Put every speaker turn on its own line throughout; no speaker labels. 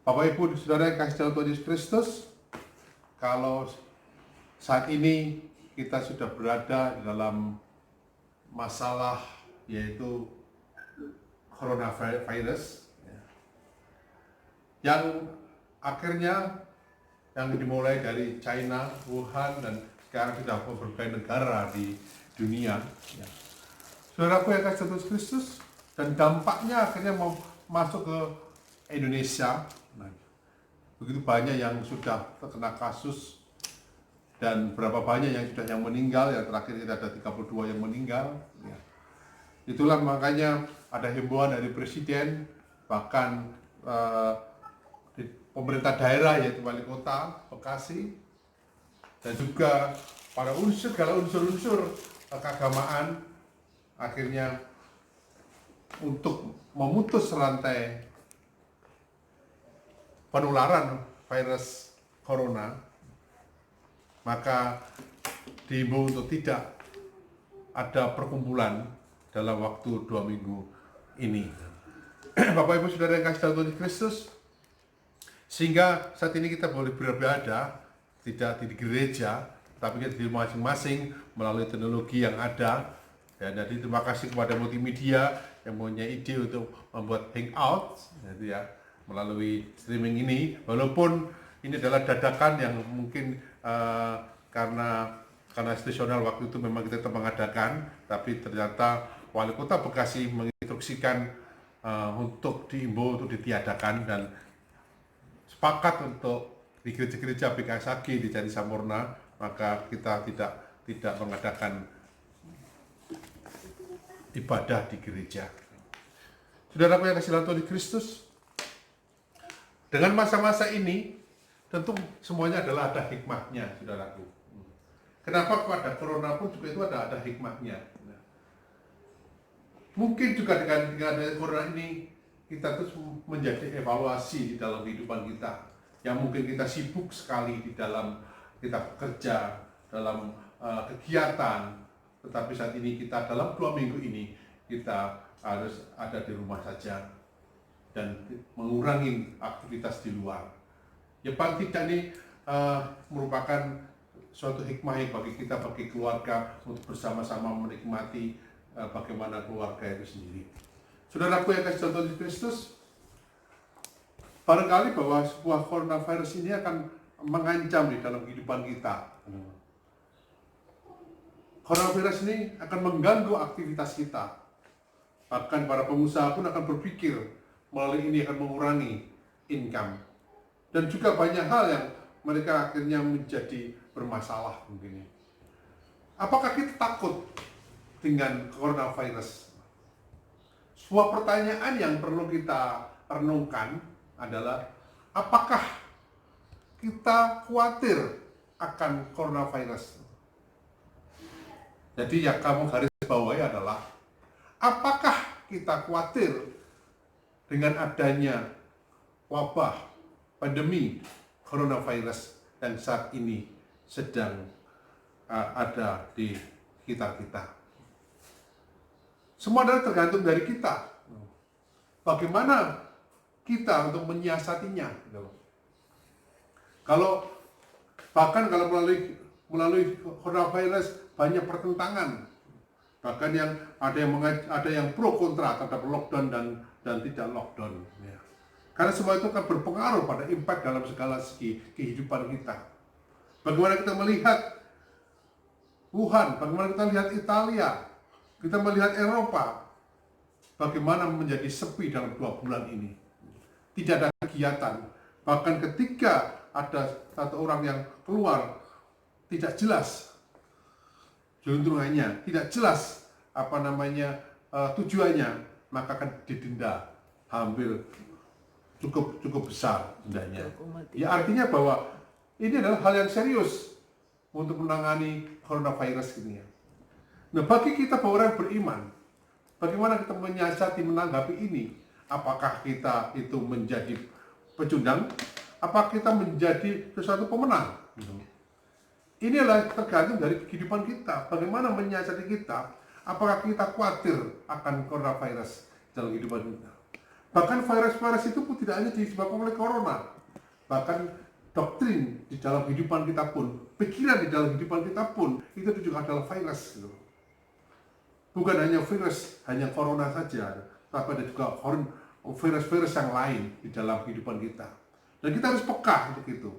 Bapak Ibu Saudara yang kasih dalam Tuhan Yesus Kristus, kalau saat ini kita sudah berada di dalam masalah yaitu coronavirus yang akhirnya yang dimulai dari China, Wuhan, dan sekarang sudah ke berbagai negara di dunia. Saudaraku yang kasih Tuhan Yesus Kristus, dan dampaknya akhirnya mau masuk ke Indonesia. Begitu banyak yang sudah terkena kasus dan berapa banyak yang sudah yang meninggal. Yang terakhir kita ada 32 yang meninggal. Itulah makanya ada himbauan dari Presiden, bahkan di pemerintah daerah yaitu Wali Kota Bekasi, dan juga para segala unsur-unsur keagamaan akhirnya untuk memutus rantai penularan virus corona, maka diimbau untuk tidak ada perkumpulan dalam waktu 2 minggu ini. Bapak Ibu Saudara yang kasih dalam Tuhan Kristus, sehingga saat ini kita boleh beribadah tidak di gereja, tapi kita di rumah masing-masing melalui teknologi yang ada. Dan jadi terima kasih kepada multimedia yang punya ide untuk membuat hangout, gitu ya, melalui streaming ini, walaupun ini adalah dadakan yang mungkin karena situasional waktu itu memang kita tetap mengadakan, tapi ternyata Wali Kota Bekasi menginstruksikan untuk diimbau untuk ditiadakan, dan sepakat untuk di gereja-gereja PKSAG di Candi Sampurna, maka kita tidak mengadakan ibadah di gereja. Saudara yang kasih dalam Tuhan Kristus, dengan masa-masa ini, tentu semuanya adalah ada hikmahnya, saudaraku. Kenapa pada corona pun juga itu ada hikmahnya. Mungkin juga dengan corona ini, kita terus menjadi evaluasi di dalam kehidupan kita. Yang mungkin kita sibuk sekali di dalam kita bekerja, dalam kegiatan. Tetapi saat ini kita dalam 2 minggu ini, kita harus ada di rumah saja dan mengurangi aktivitas di luar. Ya paling tidak ini merupakan suatu hikmah yang bagi kita, bagi keluarga, untuk bersama-sama menikmati bagaimana keluarga itu sendiri. Saudaraku yang kasih Tuhan Kristus, barangkali bahwa sebuah coronavirus ini akan mengancam di dalam kehidupan kita. Coronavirus ini akan mengganggu aktivitas kita. Bahkan para pengusaha pun akan berpikir melalui ini akan mengurangi income. Dan juga banyak hal yang mereka akhirnya menjadi bermasalah mungkin. Apakah kita takut dengan coronavirus? Sebuah pertanyaan yang perlu kita renungkan adalah, apakah kita khawatir akan coronavirus? Jadi yang kamu garis bawahi adalah, apakah kita khawatir dengan adanya wabah pandemi coronavirus yang saat ini sedang ada di sekitar kita? Semua adalah tergantung dari kita. Bagaimana kita untuk menyiasatinya? Bahkan kalau melalui coronavirus banyak pertentangan. Bahkan yang ada yang pro kontra terhadap lockdown dan tidak lockdown. Ya. Karena semua itu akan berpengaruh pada impact dalam segala segi kehidupan kita. Bagaimana kita melihat Wuhan, bagaimana kita lihat Italia, kita melihat Eropa, bagaimana menjadi sepi dalam 2 bulan ini. Tidak ada kegiatan. Bahkan ketika ada satu orang yang keluar, tidak jelas juntrungannya, tidak jelas tujuannya, maka akan didenda hampir cukup besar dendanya. Ya, artinya bahwa ini adalah hal yang serius untuk menangani coronavirus ini. Nah, bagi kita bahwa orang beriman, bagaimana kita menyiasati menanggapi ini? Apakah kita itu menjadi pecundang? Apakah kita menjadi sesuatu pemenang? Ini adalah tergantung dari kehidupan kita. Bagaimana menyiasati kita? Apakah kita khawatir akan coronavirus dalam kehidupan kita? Bahkan virus-virus itu pun tidak hanya disebabkan oleh corona. Bahkan doktrin di dalam kehidupan kita pun, pikiran di dalam kehidupan kita pun, itu juga adalah virus. Gitu. Bukan hanya virus, hanya corona saja, tapi ada juga virus-virus yang lain di dalam kehidupan kita. Dan kita harus peka untuk itu.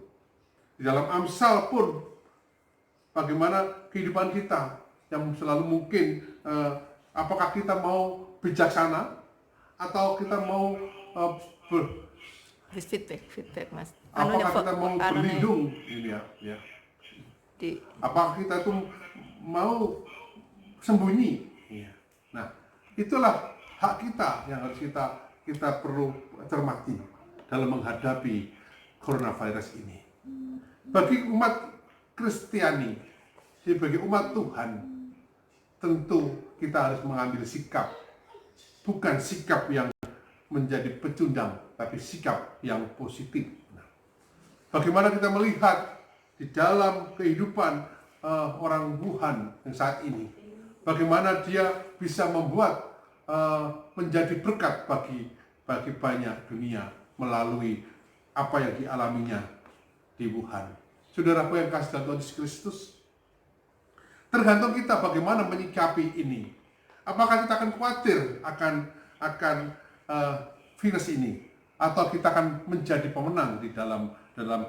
Di dalam Amsal pun, bagaimana kehidupan kita yang selalu mungkin, apakah kita mau bijaksana, atau kita mau
feedback Mas.
Apakah kita mau berlindung ini ya. Apakah kita tuh mau sembunyi? Nah, itulah hak kita yang harus kita perlu cermati dalam menghadapi coronavirus ini. Bagi umat Kristiani, sebagai umat Tuhan, tentu kita harus mengambil sikap, bukan sikap yang menjadi pecundang, tapi sikap yang positif. Nah, bagaimana kita melihat di dalam kehidupan orang Wuhan yang saat ini, bagaimana dia bisa membuat menjadi berkat bagi banyak dunia melalui apa yang dialaminya di Wuhan. Saudaraku yang kasih dalam Tuhan Yesus Kristus, tergantung kita bagaimana menyikapi ini. Apakah kita akan khawatir akan virus ini, atau kita akan menjadi pemenang di dalam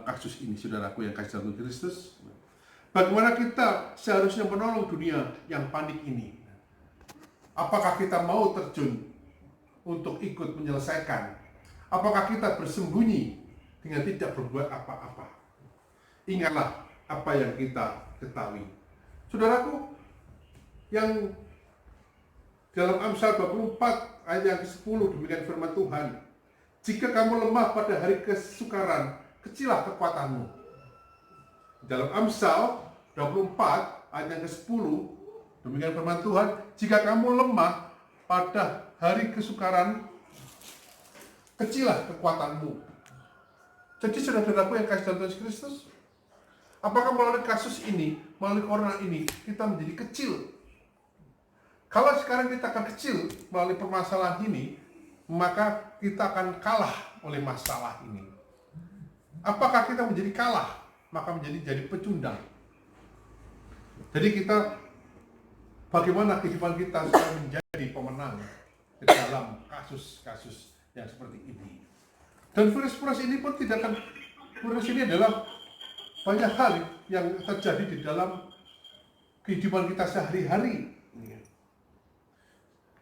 kasus ini, saudaraku yang kasih dalam Tuhan Kristus? Bagaimana kita seharusnya menolong dunia yang panik ini? Apakah kita mau terjun untuk ikut menyelesaikan? Apakah kita bersembunyi dengan tidak berbuat apa-apa? Ingatlah apa yang kita ketahui. Saudaraku, yang dalam Amsal 24 ayat yang ke-10 demikian firman Tuhan, jika kamu lemah pada hari kesukaran, kecilah kekuatanmu. Dalam Amsal 24 ayat yang ke-10 demikian firman Tuhan, jika kamu lemah pada hari kesukaran, kecilah kekuatanmu. Jadi saudara-saudaraku yang kasih dalam Tuhan Yesus Kristus, apakah melalui kasus ini, melalui corona ini, kita menjadi kecil? Kalau sekarang kita akan kecil melalui permasalahan ini, maka kita akan kalah oleh masalah ini. Apakah kita menjadi kalah, maka jadi pecundang. Jadi kita, bagaimana kehidupan kita supaya menjadi pemenang di dalam kasus-kasus yang seperti ini. Dan virus-virus ini pun tidak akan, virus ini adalah banyak hal yang terjadi di dalam kehidupan kita sehari-hari.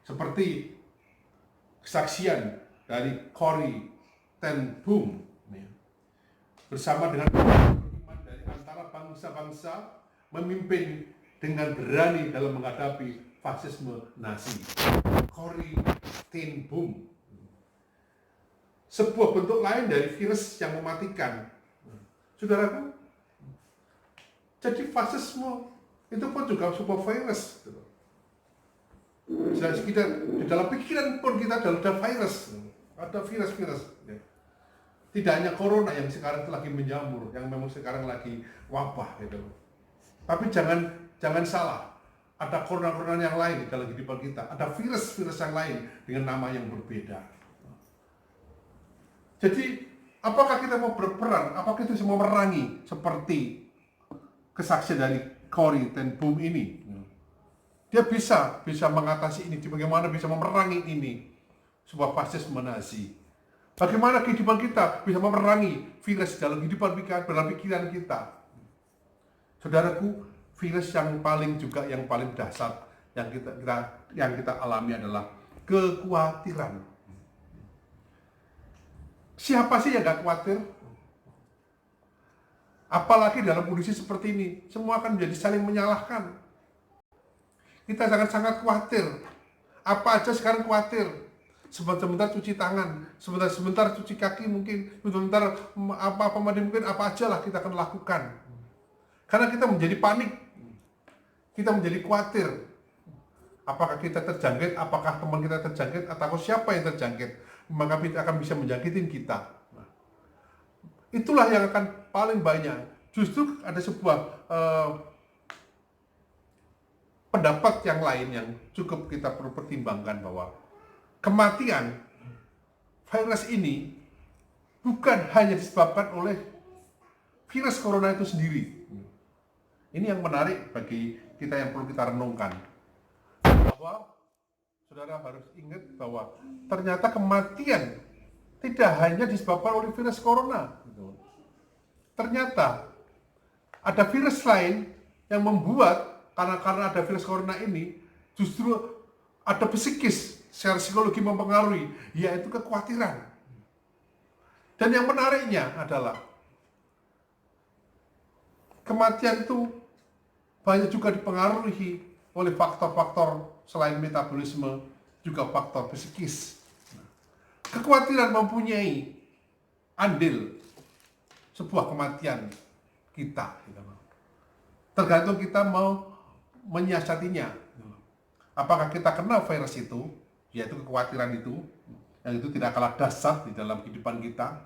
Seperti kesaksian dari Corrie ten Boom bersama dengan iman dari antara bangsa-bangsa memimpin dengan berani dalam menghadapi fasisme Nazi. Corrie ten Boom, sebuah bentuk lain dari virus yang mematikan. Saudaraku, jadi fasisme itu pun juga sebuah virus. Kita, di dalam pikiran pun kita ada virus, ada virus-virus. Tidak hanya corona yang sekarang lagi menjamur, yang memang sekarang lagi wabah gitu. Tapi jangan salah, ada corona-corona yang lain di dalam kehidupan kita, ada virus-virus yang lain dengan nama yang berbeda. Jadi, apakah kita mau berperan, apakah kita mau memerangi seperti kesaksian dari Corrie ten Boom ini? Dia bisa mengatasi ini, bagaimana bisa memerangi ini, sebuah fasisme Nazi. Bagaimana kehidupan kita bisa memerangi virus dalam kehidupan kita, dalam pikiran kita. Saudaraku, virus yang paling dasar yang kita alami adalah kekhawatiran. Siapa sih yang gak khawatir? Apalagi dalam kondisi seperti ini, semua akan menjadi saling menyalahkan. Kita sangat-sangat khawatir. Apa aja sekarang khawatir. Sebentar cuci tangan, sebentar cuci kaki mungkin, sebentar apa mungkin apa aja lah kita akan lakukan. Karena kita menjadi panik. Kita menjadi khawatir. Apakah kita terjangkit, apakah teman kita terjangkit, atau siapa yang terjangkit. Maka kita akan bisa menjangkitin kita. Itulah yang akan paling banyak. Justru ada sebuah pendapat yang lain yang cukup kita perlu pertimbangkan, bahwa kematian virus ini bukan hanya disebabkan oleh virus corona itu sendiri. Ini yang menarik bagi kita yang perlu kita renungkan. Bahwa saudara harus ingat bahwa ternyata kematian tidak hanya disebabkan oleh virus corona. Ternyata ada virus lain yang membuat, karena ada virus corona ini, justru ada psikis, secara psikologi mempengaruhi, yaitu kekhawatiran. Dan yang menariknya adalah kematian itu banyak juga dipengaruhi oleh faktor-faktor selain metabolisme, juga faktor psikis. Kekhawatiran mempunyai andil sebuah kematian kita. Tergantung kita mau menyiasatinya. Apakah kita kena virus itu, yaitu kekhawatiran itu, yang itu tidak kalah dahsyat di dalam kehidupan kita.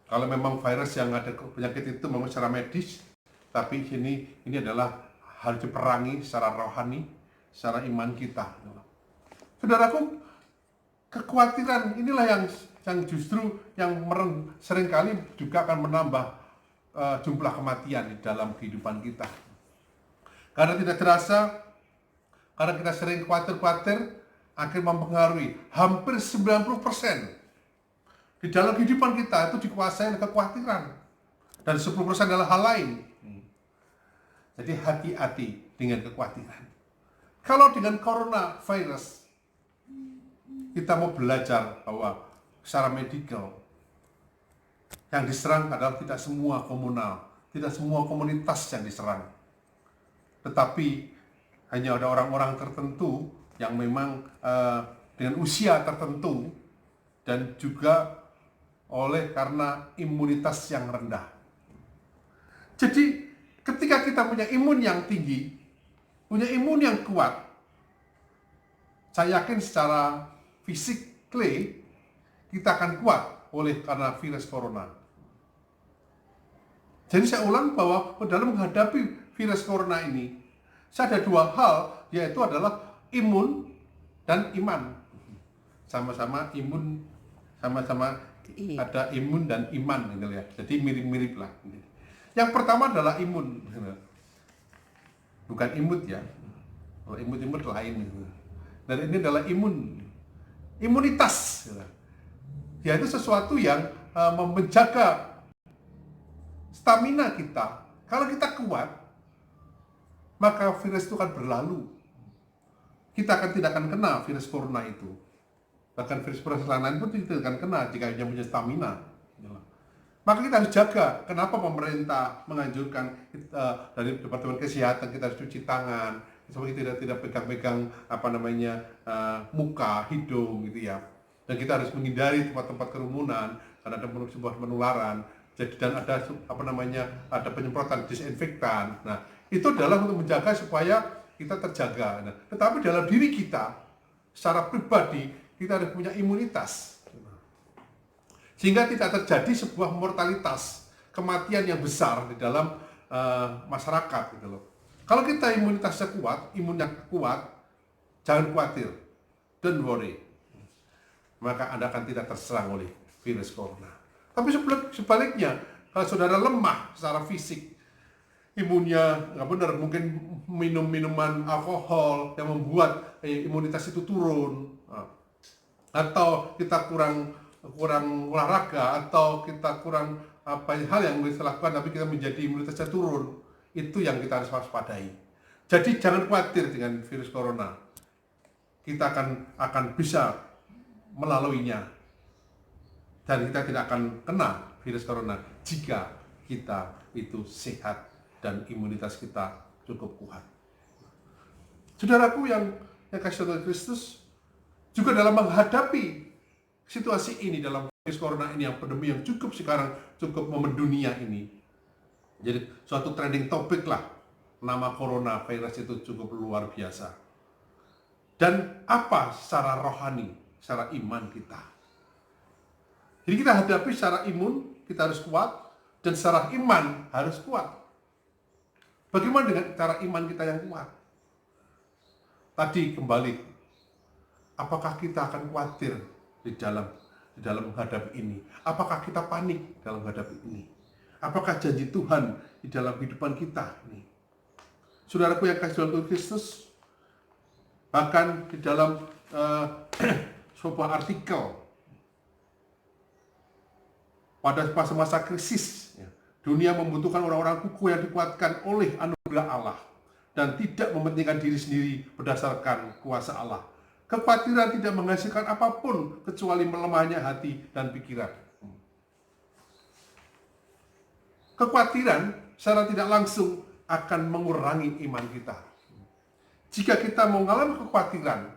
Kalau memang virus yang ada penyakit itu memang secara medis, tapi ini adalah harus diperangi secara rohani, secara iman kita. Saudaraku, kekhawatiran inilah yang justru yang seringkali juga akan menambah jumlah kematian di dalam kehidupan kita. Karena tidak terasa, karena kita sering khawatir-khawatir, akhirnya mempengaruhi hampir 90% di dalam kehidupan kita itu dikuasai oleh kekhawatiran, dan 10% adalah hal lain. Jadi hati-hati dengan kekhawatiran. Kalau dengan coronavirus kita mau belajar bahwa secara medikal yang diserang adalah tidak semua komunal, tidak semua komunitas yang diserang, tetapi hanya ada orang-orang tertentu yang memang dengan usia tertentu dan juga oleh karena imunitas yang rendah. Jadi ketika kita punya imun yang tinggi, punya imun yang kuat, saya yakin secara fisik kita akan kuat oleh karena virus corona. Jadi saya ulang bahwa dalam menghadapi virus corona ini, saya ada dua hal, yaitu adalah imun dan iman. Sama-sama imun, sama-sama ada imun dan iman gitu ya. Jadi mirip-mirip lah. Yang pertama adalah imun. Bukan imut ya. Kalau imut-imut lain. Dan ini adalah imun. Imunitas. Yaitu sesuatu yang menjaga stamina kita. Kalau kita kuat, maka virus itu akan berlalu. Kita tidak akan kena virus corona itu. Bahkan virus-virus lain pun tidak akan kena jika dia punya stamina. Maka kita harus jaga. Kenapa pemerintah menganjurkan dari Departemen Kesehatan kita harus cuci tangan, supaya kita tidak pegang-pegang muka, hidung gitu ya. Dan kita harus menghindari tempat-tempat kerumunan karena ada sebuah penularan. Jadi dan ada ada penyemprotan disinfektan. Nah, itu adalah untuk menjaga supaya kita terjaga. Nah, tetapi dalam diri kita secara pribadi kita harus punya imunitas. Sehingga tidak terjadi sebuah mortalitas, kematian yang besar di dalam masyarakat gitu loh. Kalau kita imunitasnya kuat, imunnya kuat, jangan khawatir. Don't worry. Maka Anda akan tidak terserang oleh virus corona. Tapi sebaliknya, kalau saudara lemah secara fisik, imunnya nggak benar, mungkin minum minuman alkohol yang membuat imunitas itu turun, atau kita kurang olahraga, atau kita kurang hal yang bisa lakukan, tapi kita menjadi imunitasnya turun, itu yang kita harus waspadai. Jadi jangan khawatir dengan virus corona, kita akan bisa melaluinya, dan kita tidak akan kena virus corona jika kita itu sehat dan imunitas kita cukup kuat. Saudaraku yang kasih Tuhan Kristus, juga dalam menghadapi situasi ini, dalam virus corona ini, yang pandemi yang sekarang cukup mendunia ini, jadi suatu trending topik lah, nama corona virus itu cukup luar biasa. Dan apa secara rohani, secara iman kita? Jadi kita hadapi secara imun, kita harus kuat, dan secara iman harus kuat. Bagaimana dengan cara iman kita yang kuat? Tadi kembali, apakah kita akan khawatir di dalam menghadapi ini? Apakah kita panik dalam menghadapi ini? Apakah janji Tuhan di dalam kehidupan kita ini? Saudaraku yang kasih Tuhan Kristus, bahkan di dalam sebuah artikel pada masa-masa krisis, dunia membutuhkan orang-orang kukuh yang dikuatkan oleh anugerah Allah dan tidak mementingkan diri sendiri berdasarkan kuasa Allah. Kekhawatiran tidak menghasilkan apapun kecuali melemahnya hati dan pikiran. Kekhawatiran secara tidak langsung akan mengurangi iman kita. Jika kita mengalami kekhawatiran,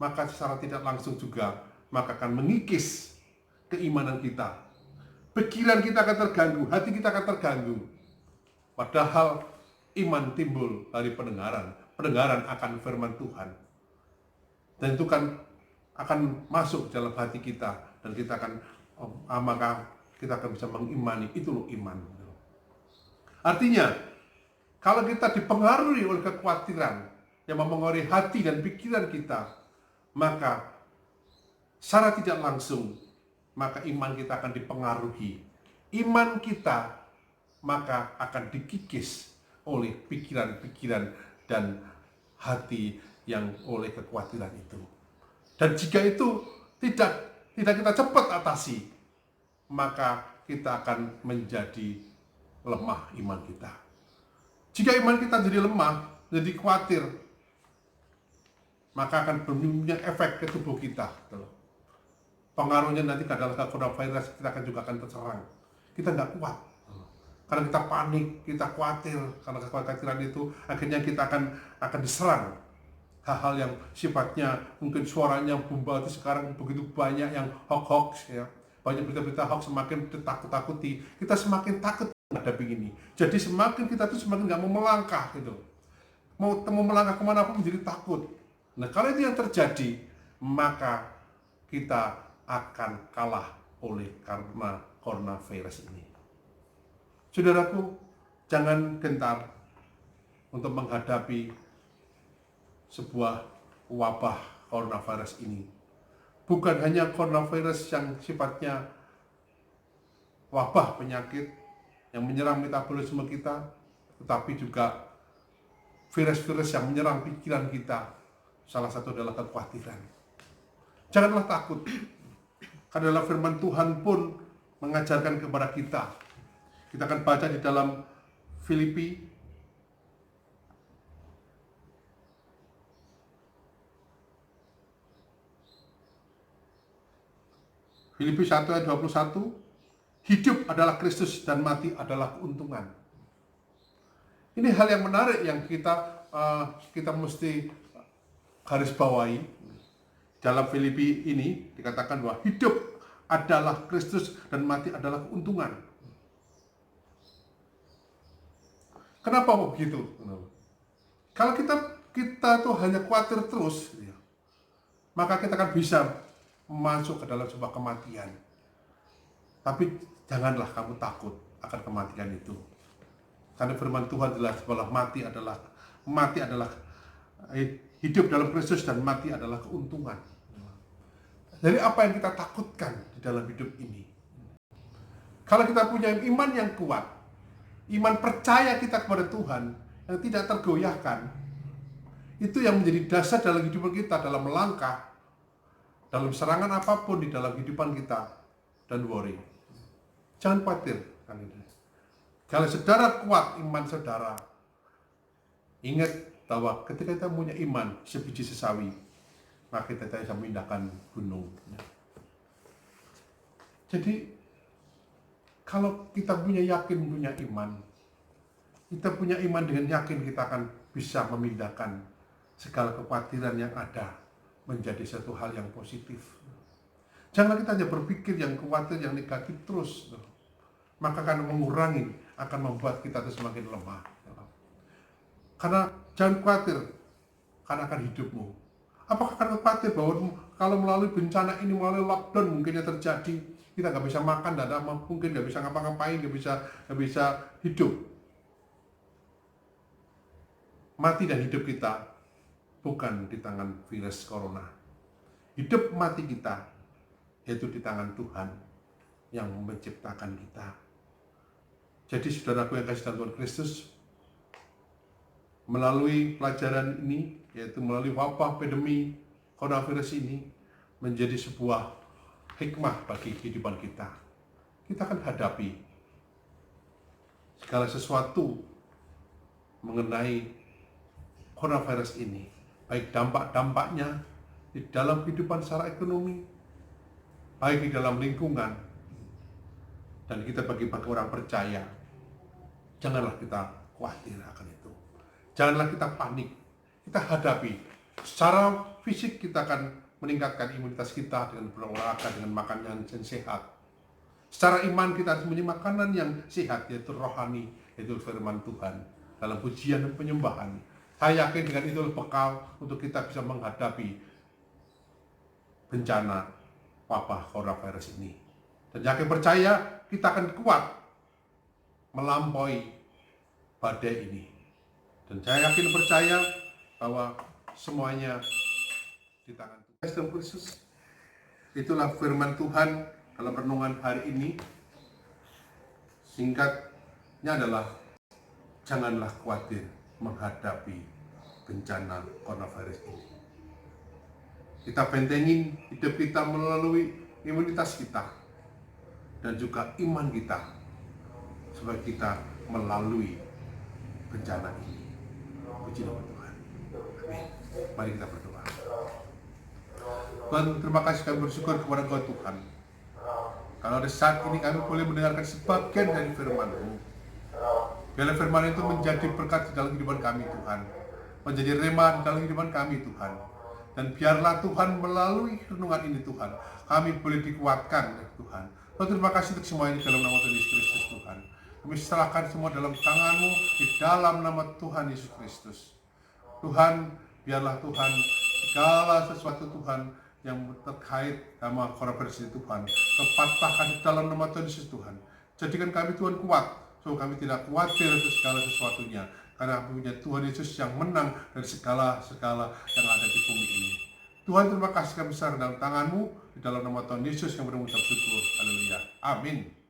maka secara tidak langsung juga maka akan mengikis keimanan kita. Pikiran kita akan terganggu, hati kita akan terganggu. Padahal iman timbul dari pendengaran. Pendengaran akan firman Tuhan. Dan itu kan akan masuk dalam hati kita. Dan kita akan, maka kita akan bisa mengimani. Itu loh iman. Artinya, kalau kita dipengaruhi oleh kekhawatiran yang mempengaruhi hati dan pikiran kita, maka secara tidak langsung, maka iman kita akan dipengaruhi. Iman kita maka akan dikikis oleh pikiran-pikiran dan hati yang oleh kekhawatiran itu. Dan jika itu tidak kita cepat atasi, maka kita akan menjadi lemah iman kita. Jika iman kita jadi lemah, jadi khawatir, maka akan punya efek ke tubuh kita. Pengaruhnya nanti adalah ke coronavirus, kita akan terserang. Kita nggak kuat. Karena kita panik, kita khawatir, karena kekhawatiran itu akhirnya kita akan diserang. Hal-hal yang sifatnya mungkin suaranya bumbal itu sekarang begitu banyak yang hoax, ya. Banyak berita-berita hoax, semakin ditakut-takuti, kita semakin takut menghadapi ini. Jadi semakin kita tuh semakin nggak mau melangkah gitu. Mau melangkah kemana pun menjadi takut. Nah kalau itu yang terjadi, maka kita akan kalah oleh karena coronavirus ini. Saudaraku, jangan gentar untuk menghadapi sebuah wabah coronavirus ini. Bukan hanya coronavirus yang sifatnya wabah penyakit yang menyerang metabolisme kita, tetapi juga virus-virus yang menyerang pikiran kita. Salah satu adalah kekhawatiran. Janganlah takut. Karena firman Tuhan pun mengajarkan kepada kita. Kita akan baca di dalam Filipi Filipi 1 ayat 21, hidup adalah Kristus dan mati adalah keuntungan. Ini hal yang menarik yang kita mesti garis bawahi. Dalam Filipi ini dikatakan bahwa hidup adalah Kristus dan mati adalah keuntungan. Kenapa begitu? Kalau kita tuh hanya khawatir terus, maka kita akan bisa masuk ke dalam sebuah kematian. Tapi janganlah kamu takut akan kematian itu. Karena firman Tuhan jelas bahwa mati adalah hidup dalam Kristus dan mati adalah keuntungan. Jadi apa yang kita takutkan di dalam hidup ini? Kalau kita punya iman yang kuat, iman percaya kita kepada Tuhan yang tidak tergoyahkan, itu yang menjadi dasar dalam kehidupan kita, dalam melangkah, dalam serangan apapun di dalam kehidupan kita. Dan worry, jangan khawatir. Kalau saudara kuat iman saudara, ingat bahwa ketika kita punya iman sebiji sesawi, maka kita bisa memindahkan gunung. Jadi kalau kita punya iman, kita punya iman dengan yakin, kita akan bisa memindahkan segala kekhawatiran yang ada menjadi satu hal yang positif. Jangan kita hanya berpikir yang khawatir, yang negatif terus, maka akan mengurangi, akan membuat kita itu semakin lemah. Karena jangan khawatir, karena akan hidupmu. Apakah akan khawatir bahwa kalau melalui bencana ini, melalui lockdown mungkinnya terjadi, kita nggak bisa makan, mungkin nggak bisa ngapa-ngapain, nggak bisa hidup. Mati dan hidup kita bukan di tangan virus corona. Hidup mati kita yaitu di tangan Tuhan yang menciptakan kita. Jadi saudaraku yang kasih dalam Tuhan Kristus, melalui pelajaran ini, yaitu melalui wabah pandemi coronavirus ini, menjadi sebuah hikmah bagi kehidupan kita. Kita akan hadapi segala sesuatu mengenai coronavirus ini, baik dampak-dampaknya di dalam kehidupan secara ekonomi, baik di dalam lingkungan, dan kita bagi orang percaya, janganlah kita khawatir akan itu. Janganlah kita panik. Kita hadapi. Secara fisik kita akan meningkatkan imunitas kita dengan berolahraga, dengan makanan yang sehat. Secara iman kita harus memilih makanan yang sehat, yaitu rohani, yaitu firman Tuhan. Dalam pujian dan penyembahan. Saya yakin dengan itu bekal untuk kita bisa menghadapi bencana wabah coronavirus ini. Dan yakin percaya kita akan kuat melampaui badai ini. Dan saya yakin percaya bahwa semuanya di tangan Tuhan Yesus. Itulah firman Tuhan dalam renungan hari ini. Singkatnya adalah, janganlah khawatir menghadapi bencana coronavirus ini. Kita bentengin hidup kita melalui imunitas kita dan juga iman kita supaya kita melalui bencana ini. Puji nama Tuhan. Amin. Mari kita berdoa. Tuhan, terima kasih, kami bersyukur kepada Engkau Tuhan. Kalau ada saat ini kami boleh mendengarkan sebagian dari firman-Mu. Biarlah firman itu menjadi berkat di dalam kehidupan kami, Tuhan. Menjadi rema di dalam kehidupan kami, Tuhan. Dan biarlah Tuhan melalui renungan ini, Tuhan, kami boleh dikuatkan, Tuhan. Tuhan, terima kasih untuk semua ini dalam nama Tuhan Yesus Kristus, Tuhan. Kami serahkan semua dalam tangan-Mu di dalam nama Tuhan Yesus Kristus. Tuhan, biarlah Tuhan segala sesuatu, Tuhan, yang terkait sama coronavirus ini, Tuhan, kepatahkan di dalam nama Tuhan Yesus, Tuhan. Jadikan kami, Tuhan, kuat, so kami tidak khawatir atas segala sesuatunya, karena punya Tuhan Yesus yang menang dari segala yang ada di bumi ini. Tuhan, terima kasih, kami serahkan dalam tangan-Mu di dalam nama Tuhan Yesus yang mengucap syukur. Haleluya. Amin.